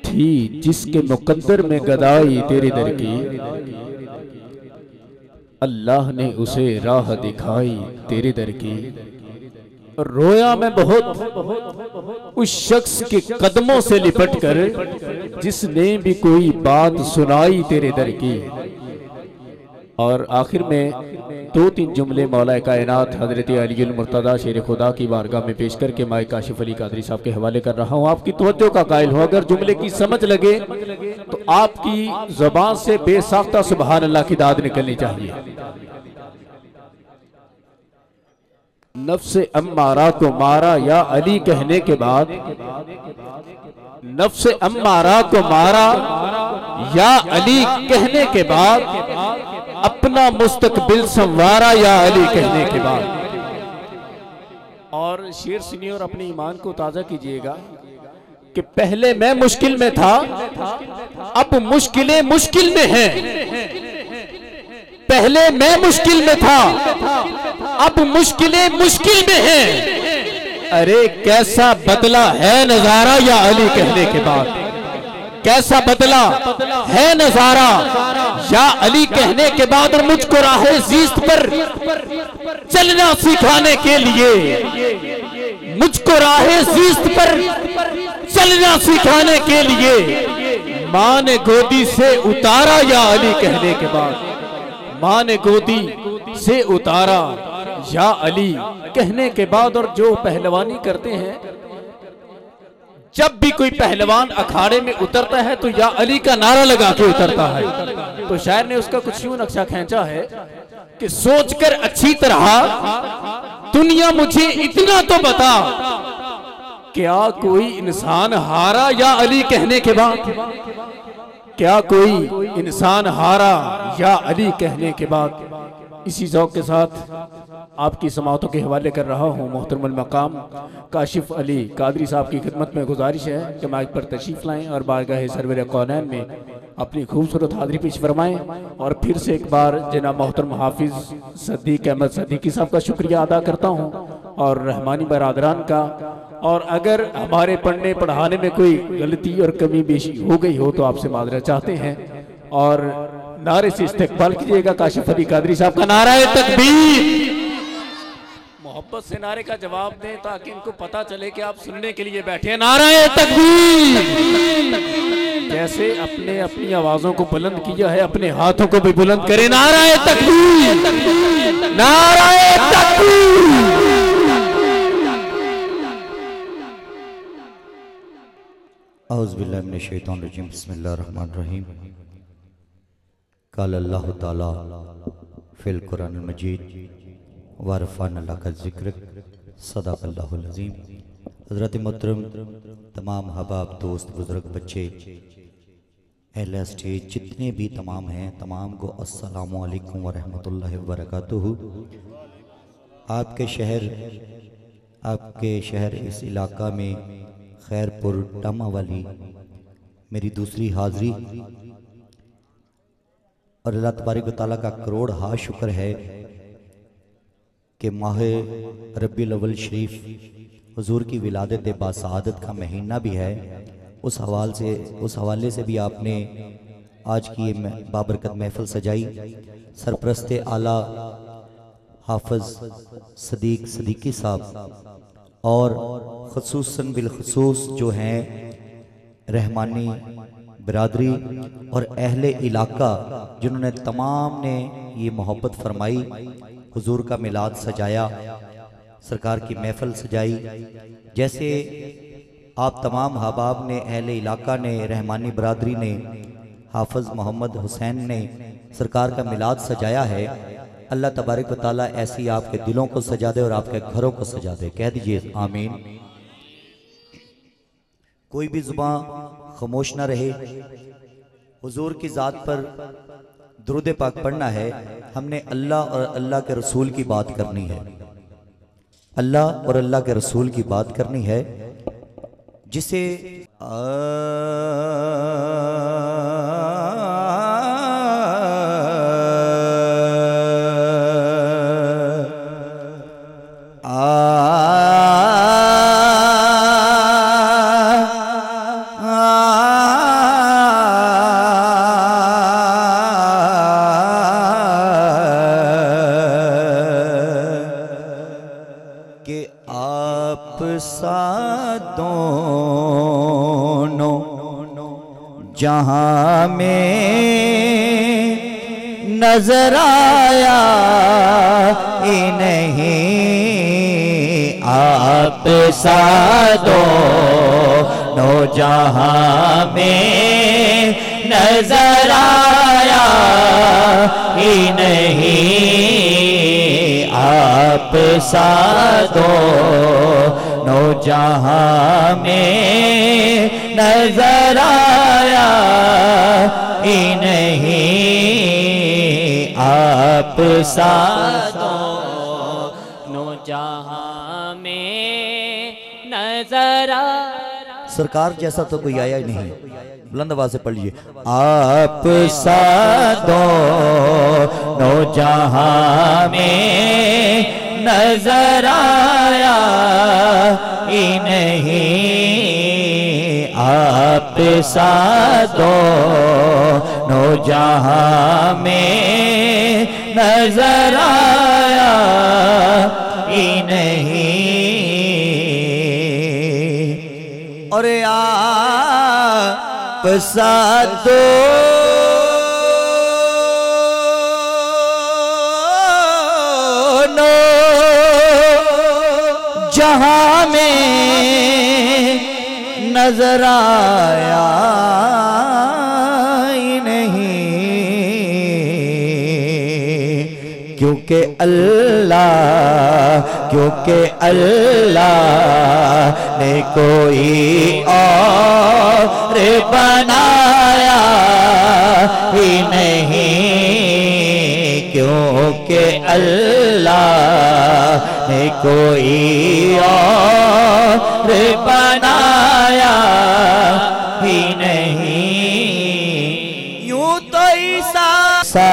थी जिसके मुकद्दर में गदाई तेरे दर की, अल्लाह ने उसे राह दिखाई तेरे दर की। रोया मैं बहुत उस शख्स के कदमों से लिपट कर जिसने भी कोई बात सुनाई तेरे दर की। और आखिर में दो तीन जुमले मौलाए कायनात हजरत अलीउल मुर्तज़ा शेर खुदा की बारगाह में पेश करके माए काशिफ अली कादरी साहब के हवाले कर रहा हूँ। आपकी तवज्जो का कायल हो, अगर जुमले की समझ लगे तो आपकी ज़बान से बेसाख्ता सुबहान अल्लाह की दाद निकलनी चाहिए। नफ्से अम्मारा को मारा या अली कहने के बाद, नफ्से अम्मारा को मारा या अली कहने के बाद, अपना मुस्तकबिल संवारा या अली कहने के बाद। और शेर सुनिए और अपने ईमान को ताजा कीजिएगा कि पहले मैं मुश्किल में था, अब मुश्किलें मुश्किल में हैं। पहले मैं मुश्किल में था, अब मुश्किलें मुश्किल में हैं। अरे कैसा बदला है नजारा या अली कहने के बाद, कैसा बदला है नजारा या अली कहने के बाद। और मुझको राहे ज़ीस्त पर चलना सिखाने के लिए, मुझको राहे ज़ीस्त पर चलना सिखाने के लिए माँ ने गोदी से उतारा या अली कहने के बाद, माँ ने गोदी से उतारा या अली कहने के बाद। और जो पहलवानी करते हैं, जब भी कोई पहलवान अखाड़े में उतरता है तो या अली का नारा लगा के उतरता है। तो शायर ने उसका कुछ यूं नक्शा खींचा है कि सोचकर अच्छी तरह दुनिया मुझे इतना तो बता, क्या कोई इंसान हारा या अली कहने के बाद, क्या कोई इंसान हारा या अली कहने के बाद। इसी ज़ौक़ के साथ आपकी समातों के हवाले कर रहा हूँ मोहतरमुल मकाम काशिफ अली कादरी साहब की खिदमत में गुजारिश है कि माइक पर तशरीफ़ लाएँ और बारगाह सरवर कौनैन में अपनी खूबसूरत हाज़री पेश फरमाएँ। और फिर से एक बार जनाब मोहतरम हाफिज़ सद्दीक़ अहमद सद्दीकी साहब का शुक्रिया अदा करता हूँ और रहमानी बरादरान का। और अगर हमारे पढ़ने पढ़ाने में कोई गलती और कमी बेशी हो गई हो तो आपसे माजरत चाहते हैं। और नारे से इस्तकबाल कीजिएगा काशिफ अली कादरी साहब का। नाराए तकबीर। मोहब्बत से नारे का जवाब दें ताकि इनको पता चले कि आप सुनने के लिए बैठे हैं। नाराए तकबीर। जैसे अपने अपनी आवाजों को बुलंद किया है, अपने हाथों को भी बुलंद करें। नाराए तकबीर, नाराए तकबीर। औज़ु बिल्लाहि मिनश शैतानिर रजीम, बिस्मिल्लाहिर रहमानिर रहीम। क़ाल अल्लाहु तआला फ़िल क़ुरानिल मजीद वरफ़अना लका ज़िक्र सदक़ल्लाहुल अज़ीम। हज़रत मोहतरम तमाम हबाब दोस्त बुज़ुर्ग बच्चे अहले स्टेज जितने भी तमाम हैं, तमाम को अस्सलामु अलैकुम व रहमतुल्लाहि व बरकातुहू। आपके शहर इस इलाका में खैरपुर टामा वाली मेरी दूसरी हाज़री और अल्लाह तबारक व तआला का करोड़ हा शुक्र है कि माह रब्बीउल अव्वल शरीफ हुजूर की विलादत बासआदत का महीना भी है। उस हवाले से भी आपने आज की ये बाबरकत महफिल सजाई। सरप्रस्त आला हाफिज सदीक सदीकी साहब और खुसूसन बिलखुसूस जो हैं रहमानी बिरादरी और अहले इलाका जिन्होंने तमाम ने ये मोहब्बत फरमाई, हुजूर का मिलाद सजाया, सरकार की महफिल सजाई। जैसे आप तमाम हबाब ने, अहले इलाका ने, रहमानी बिरादरी ने, हाफिज मोहम्मद हुसैन ने सरकार का मिलाद सजाया है। अल्लाह तबारक व तआला ऐसी आपके दिलों को सजा दे और आपके घरों को सजा दे। कह दीजिए आमीन। कोई भी जुबान खामोश ना रहे। हुजूर की ज़ात पर दुरूद पाक पढ़ना है। हमने अल्लाह और अल्लाह के रसूल की बात करनी है। अल्लाह और अल्लाह के रसूल की बात करनी है, जिसे जहां में नजर आया ही नहीं आप सा दोनों जहां में नजर आया ही नहीं आप सा दोनों जहां में नजर आया ही नहीं आप सा दोनों जहां में नजर आया। सरकार जैसा तो कोई आया ही नहीं। बुलंद आवाज से पढ़ लीजिए। आप सा दोनों जहां में नजर आया ही नहीं आप सा दोनों जहां में नजर आया ही नहीं। और आप सा दोनों जहां में नजर आया ही नहीं क्योंकि अल्लाह ने कोई और बनाया ही नहीं क्योंकि अल्लाह ने कोई और बनाया ही नहीं। यूं तो ईसा सा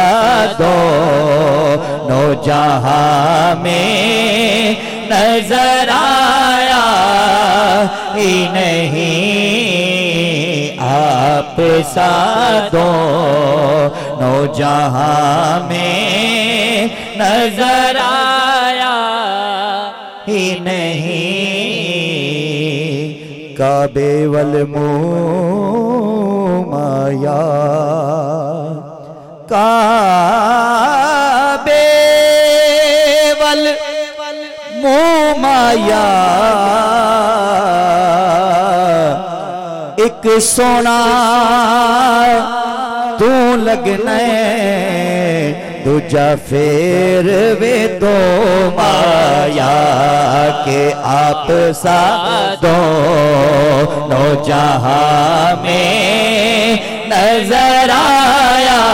दोनों जहां में नजर आया ही नहीं आप सा दोनों जहां में नजर आया ही नहीं। काबे वल मुँह माया काबे वल मुँह माया एक सोना तू लगना दूजा फेर वे दो माया के आप सा दोनों जहां में नजर आया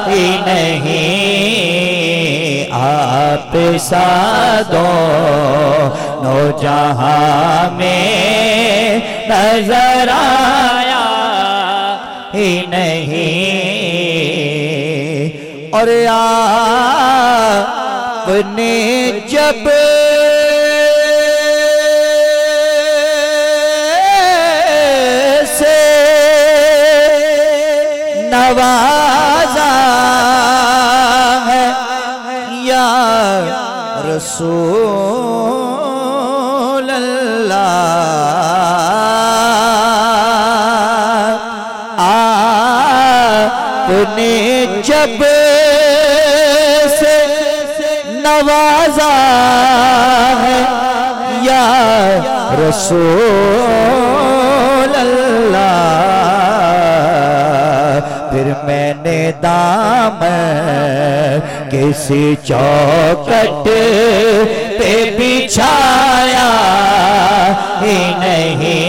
ही नहीं आप सा दोनों जहां में नजर आया ही नहीं। और आपने जब से नवाजा है या रसूल अल्लाह आपने जब से नवाजा है या रसूल अल्लाह फिर मैंने दामन किसी चौखट पे बिछाया ही नहीं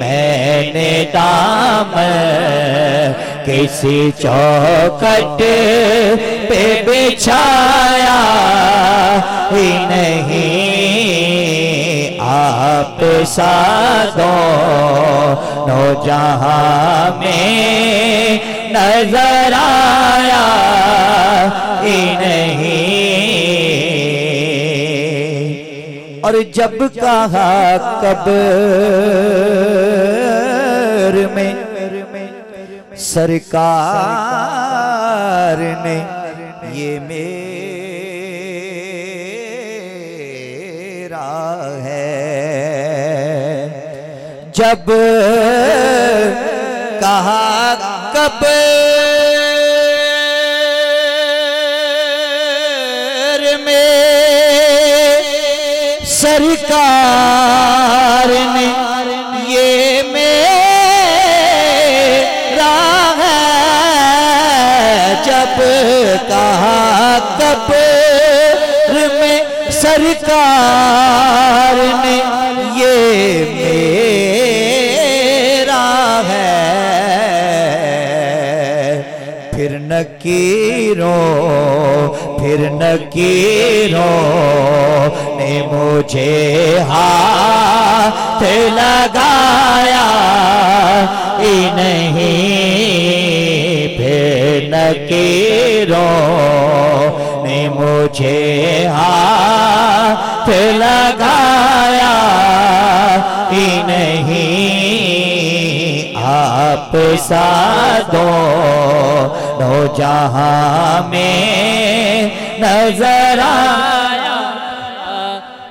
मैंने दामन किसी चौखट पे बिछाया ही नहीं आप सा दोनों जहां में नजर आया ही नहीं। और जब कहा कब्र में सरकार ने ये मेरा है जब कहा कब्र में सरकार ने ये मेरा है, जब कहा कब्र में सरकार ने ये मेरा है, फिर नकीरों ने मुझे हाथ लगाया ही नहीं, फिर नकीरों ने मुझे हाथ लगाया ही नहीं, आप साधो जहां में नजर आया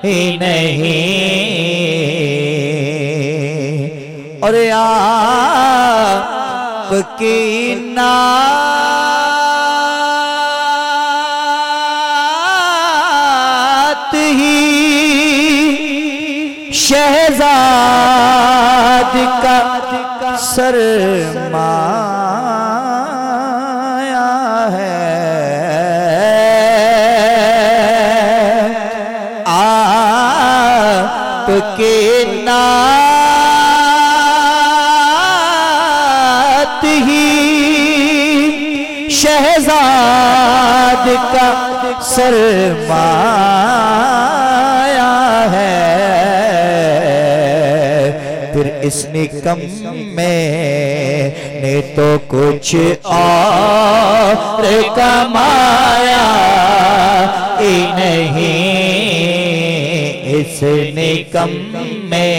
ही नहीं, और आपकी नात ही शहजाद का सरमाया है, आपके नात ही शहजाद का सरमाया है, फिर इस निकम में ने तो कुछ और कमाया ही नहीं, इस निकम में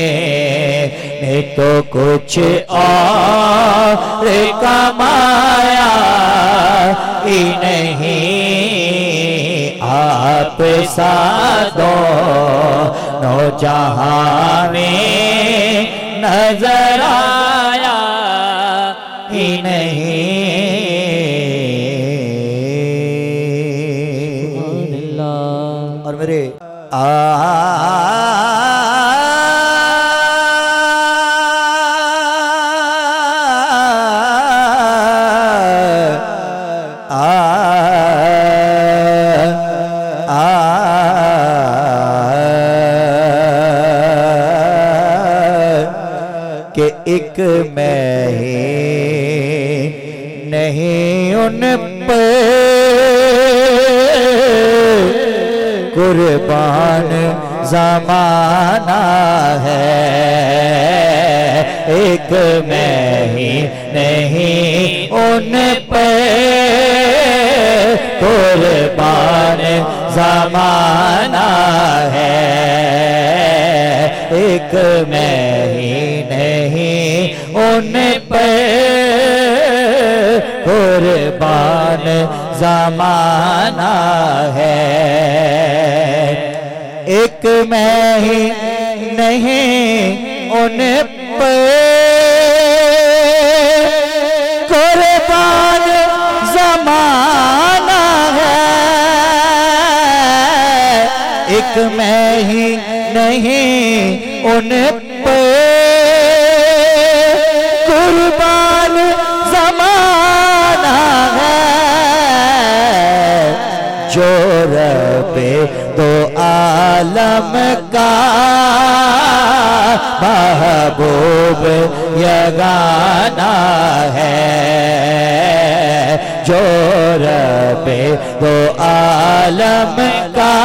ने तो कुछ और कमाया ही नहीं, आप साधो जहां में नजर आया ही नहीं। और मेरे कि एक मैं ही नहीं उन पे कुर्बान ज़माना है, एक मैं ही नहीं उन पे कुर्बान ज़माना है, एक मैं ही नहीं उन पे कुर्बान ज़माना है, एक मैं ही नहीं उन पे कुर्बान ज़माना है, एक मैं ही नहीं उन पे कुर्बान ज़माना है, जो रब्बे दो आलम का महबूब यगाना है, जो रब्बे दो आलम का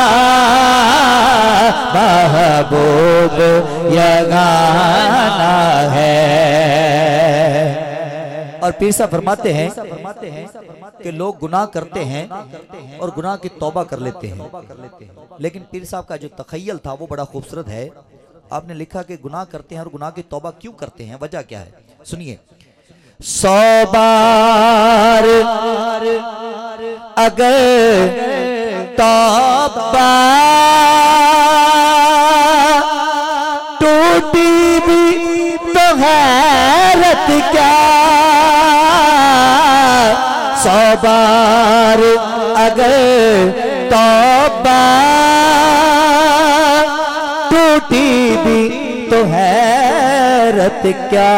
महबूब यगाना है। और पीर साहब फरमाते हैं कि लोग गुनाह करते हैं और गुनाह की तौबा कर लेते हैं, लेकिन पीर साहब का जो तखय्युल था वो बड़ा खूबसूरत है। आपने लिखा कि गुनाह करते हैं और गुनाह की तौबा क्यों करते हैं, वजह क्या है, सुनिए। 100 बार अगर तौबा टूटी भी तो हैरत क्या, 100 बार अगर तौबा टूटी भी तो हैरत क्या,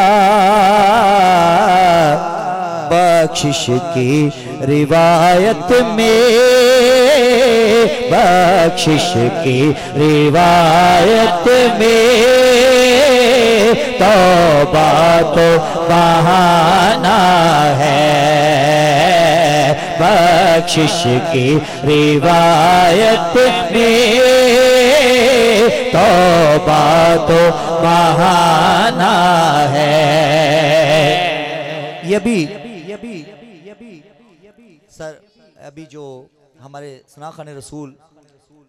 बख्शिश की रिवायत में, बख्शिश की रिवायत में तौबा तो बहाना है, बख्शिश की रिवायत में तौबा तो बहाना है। ये भी सर अभी जो हमारे सना खान रसूल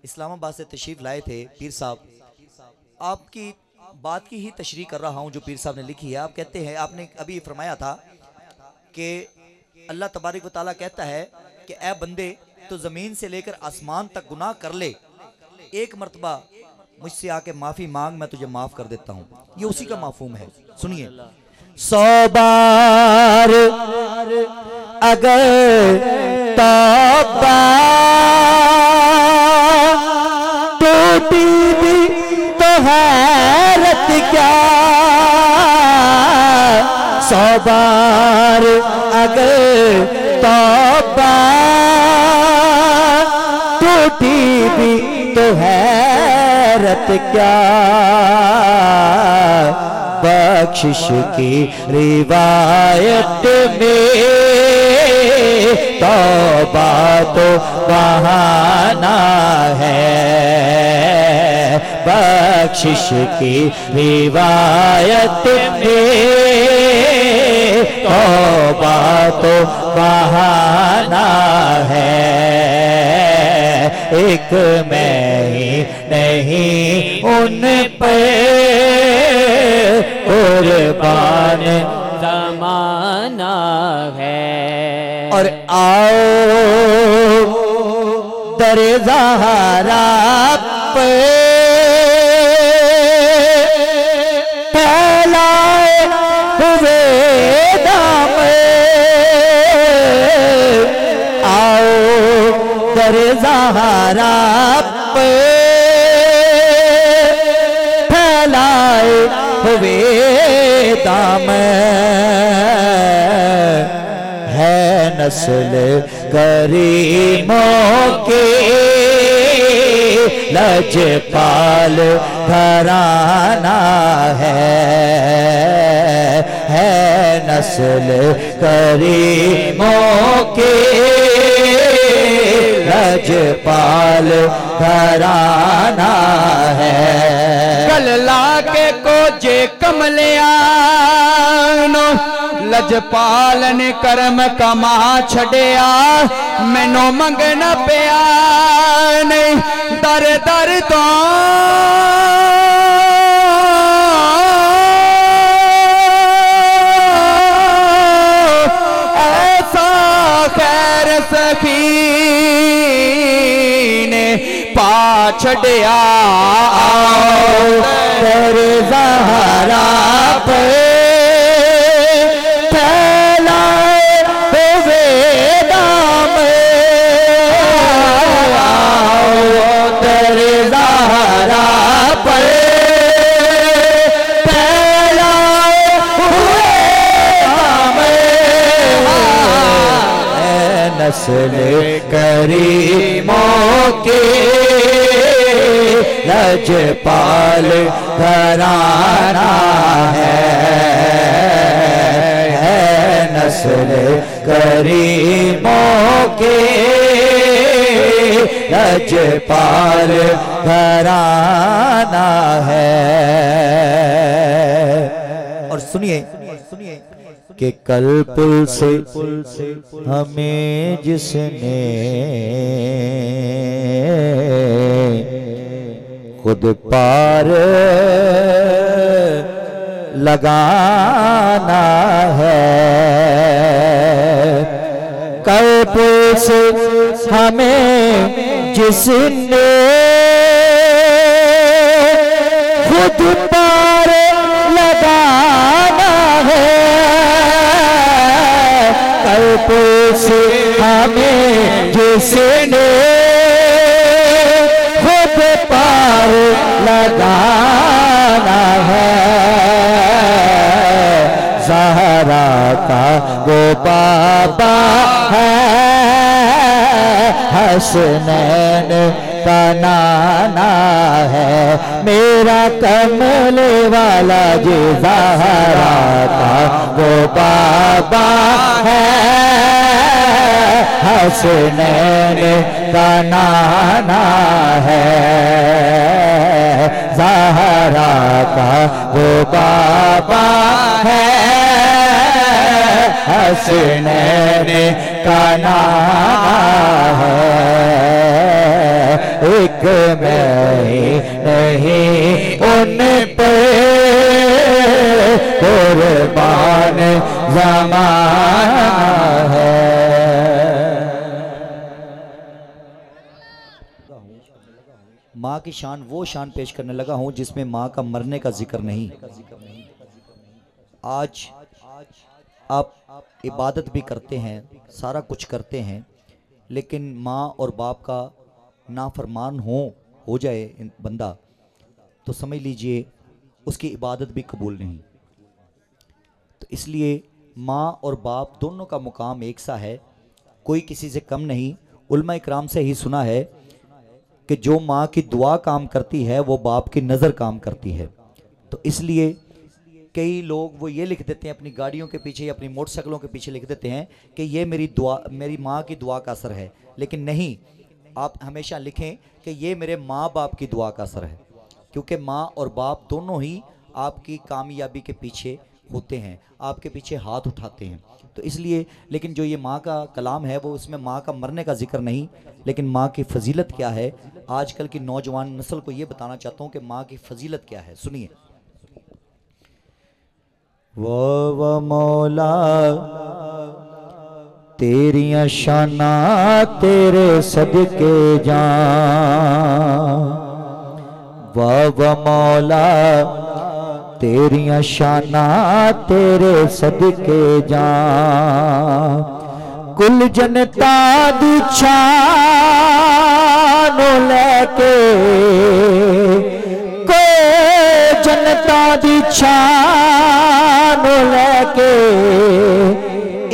इस्लामाबाद से तशरीफ लाए थे पीर साहब, आपकी बात की ही तशरीह कर रहा हूँ जो पीर साहब ने लिखी है। आप कहते हैं, आपने अभी फरमाया था कि अल्लाह तबारक व तआला कहता है कि ए बंदे तो ज़मीन से लेकर आसमान तक गुनाह कर ले, एक मर्तबा मुझसे आके माफ़ी मांग, मैं तुझे माफ़ कर देता हूँ। ये उसी का माफूम है। सुनिए, 100 बार अगर तौबा टूटी भी तो हैरत क्या, 100 बार अगर तौबा टूटी भी तो हैरत क्या, बख्शिश की रिवायत में तौबा तो बहाना है, बख्शिश की रिवायत में तौबा तो बहाना है। एक मैं ही नहीं उन पे कुर्बान ज़माना है। और आओ दरे ज़हरा पे फैलाए हुए दामन, आओ दरे ज़हरा पे फैलाए हुए दामन, है नस्ल करीमों के लजपाल घराना है नस्ल करीमों के लजपाल घराना है। कल लाके को जे कमलिया लजपाल ने करम कमा छड़िया, मैनू मंगना पिया नहीं दर दर तो, ऐसा खैर सखी ने पा छड़िया, दर ज़हरा पे नस्ल करीमों के लजपाल घराना है नस्ल करीमों के लजपाल घराना है। और सुनिए कि कल पुल से हमें जिसने खुद पार लगाना है, कल पुल से हमें जिसने खुद पार लगाना उस हमें जिसने खुद पार लगाना है, ज़हरा का वो बाबा है, हसनैन का नाना है, मेरा कमले वाला जी ज़हरा का वो बाबा है, हसनैन का नाना है, ज़हरा का वो बाबा है, हसनैन का नाना है। एक मैं नहीं उन पे कुर्बान ज़माना है। माँ की शान वो शान पेश करने लगा हूँ जिसमें माँ का मरने का जिक्र नहीं। आज आप इबादत भी करते हैं, सारा कुछ करते हैं, लेकिन माँ और बाप का नाफरमान हो जाए बंदा तो समझ लीजिए उसकी इबादत भी कबूल नहीं। तो इसलिए माँ और बाप दोनों का मुकाम एक सा है, कोई किसी से कम नहीं। उलमा इकराम से ही सुना है कि जो माँ की दुआ काम करती है वो बाप की नज़र काम करती है। तो इसलिए कई लोग वो ये लिख देते हैं अपनी गाड़ियों के पीछे या अपनी मोटरसाइकिलों के पीछे लिख देते हैं कि ये मेरी माँ की दुआ का असर है, लेकिन नहीं, आप हमेशा लिखें कि ये मेरे माँ बाप की दुआ का असर है, क्योंकि माँ और बाप दोनों ही आपकी कामयाबी के पीछे होते हैं, आपके पीछे हाथ उठाते हैं। तो इसलिए, लेकिन जो ये माँ का कलाम है वो उसमें माँ का मरने का जिक्र नहीं, लेकिन माँ की फजीलत क्या है, आजकल की नौजवान नस्ल को ये बताना चाहता हूँ कि माँ की फजीलत क्या है। सुनिए। वो मौला तेरियां शाना तेरे सदके जान, वाह मौला तेरियां शाना तेरे सदके जान, कुल जनता दी छान लेके, कोई जनता दी छान लेके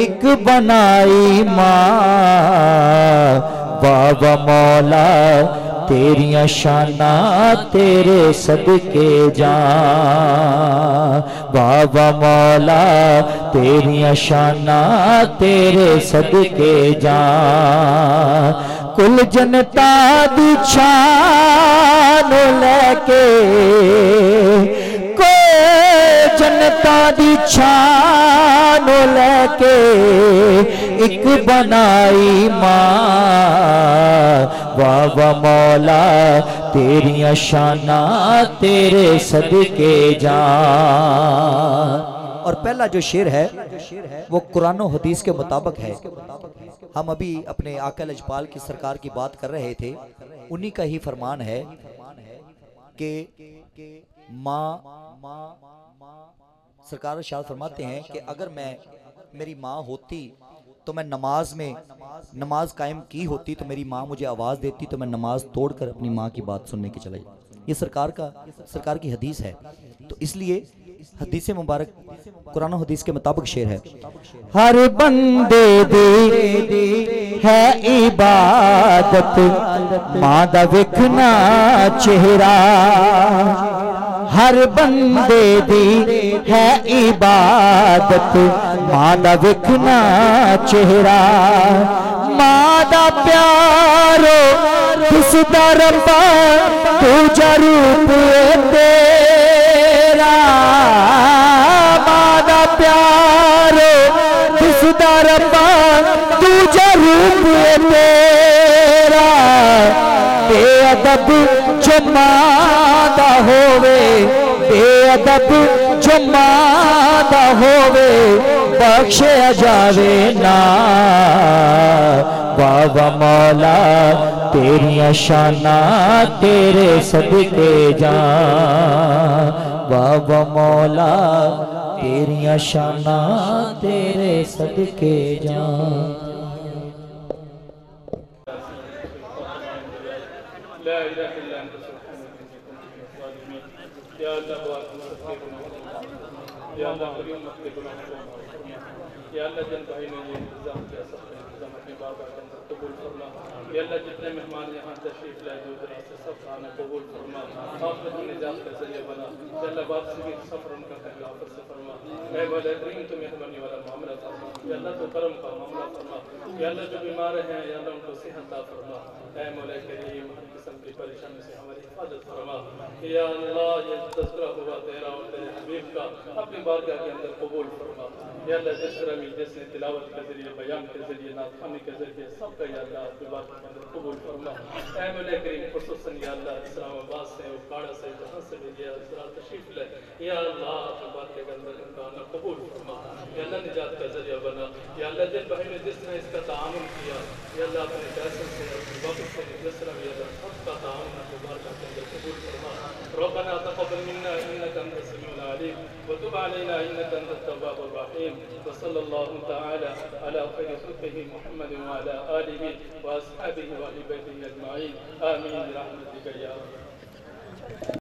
एक बनाई माँ, बाबा मौला तेरियां शाना तेरे सदके जान, बाबा मौला तेरियां शाना तेरे सदके जान, कुल जनता दी छान लेके, कोई जनता दी छान लेके एक बनाई माँ, वाह मौला तेरियां शाना तेरे सदके जान। और पहला जो शेर है वो कुरान और हदीस के मुताबिक है। हम अभी अपने आका लजपाल की सरकार की बात कर रहे थे, उन्हीं का ही फरमान है कि माँ सरकार इरशाद फरमाते हैं कि अगर मेरी माँ होती तो मैं नमाज कायम की होती, तो मेरी माँ मुझे आवाज़ देती तो मैं नमाज तोड़कर अपनी माँ की बात सुनने के चला जाता। ये सरकार की हदीस है। तो इसलिए हदीस मुबारक कुरान हदीस के मुताबिक शेर है, हर बंदे दी है इबादत माँ दा वेखना चेहरा, हर बंदे दी है इबादत माँ दा वेखना चेहरा, माँ दा प्यारो दिसदा रब्बा तुझा रूप तेरा, माँ दा प्यारो दिसदा रब्बा तुझा रूप तेरा, बेअदब जो माँ दा होवे, बेअदब जो माँ दा होवे बख्शे जावे ना, बाबा मौला तेरियां शाना तेरे सदके जान, बाबा मौला तेरियां शाना तेरे सदके जान। अल्लाह बात सबके गुनाह या अल्लाह करीम मत के गुनाह को माफ फरमा। या अल्लाह जिन भाई ने ये इंतजाम किया सब का इंतजाम अपनी बारगाह के अंदर कबूल फरमा। या अल्लाह जितने मेहमान यहाँ तशरीफ लाए दूर दराज से सब खाना कबूल फरमा। आप लोगों ने निजात का जरिया बना। या अल्लाह वापसी भी सफर उनका पहला आफत से फरमा। ऐ मौला करीम तो मेहरबानी वाला मामला फरमा। या अल्लाह तो करम का मामला फरमा। या अल्लाह जो बीमार हैं या अल्लाह उनको सेहत अता फरमा। ऐ मौला करीम हर किस्म की परेशानी से हमारी हिफाजत फरमा। या अल्लाह ये तज़किरा हुआ तेरा और तेरे हबीब का अपनी बारगाह के अंदर कबूल फरमा। या अल्लाह जिस तरह भी जिसने तिलावत के जरिए बयान के जरिए नात ख़वानी के जरिए सबका या अल्लाह आपकी बारगाह के अंदर कबूल फरमा। ऐ मौला करीम खुसूसन या अल्लाह इस्लामाबाद से उकाड़ा से जहाँ से भी या अल्लाह तशरीफ ले या अल्लाह आपकी बारगाह के अंदर इनका आना कबूल फरमा। या अल्लाह निजात का जरिया बना। या अल्लाह जिस भाई ने जिसने इसका ताअमुन किया या अल्लाह अपने पैसे से अपने वक्त से जिस तरह भी अल्लाह सबका ताअमुन आपकी बारगाह के अंदर कबूल फरमा। रब्बना तक़ब्बल मिन्ना इन्नका अंतस समीउल अलीम व तुब अलैना इन्नका अंतत तव्वाबुर रहीम व सल्लल्लाहु तआला अला खैरि खल्क़िही मुहम्मद व अला आलिहि व अस्हाबिहि व अहलि बैतिही अजमाईन आमीन बिरहमतिका या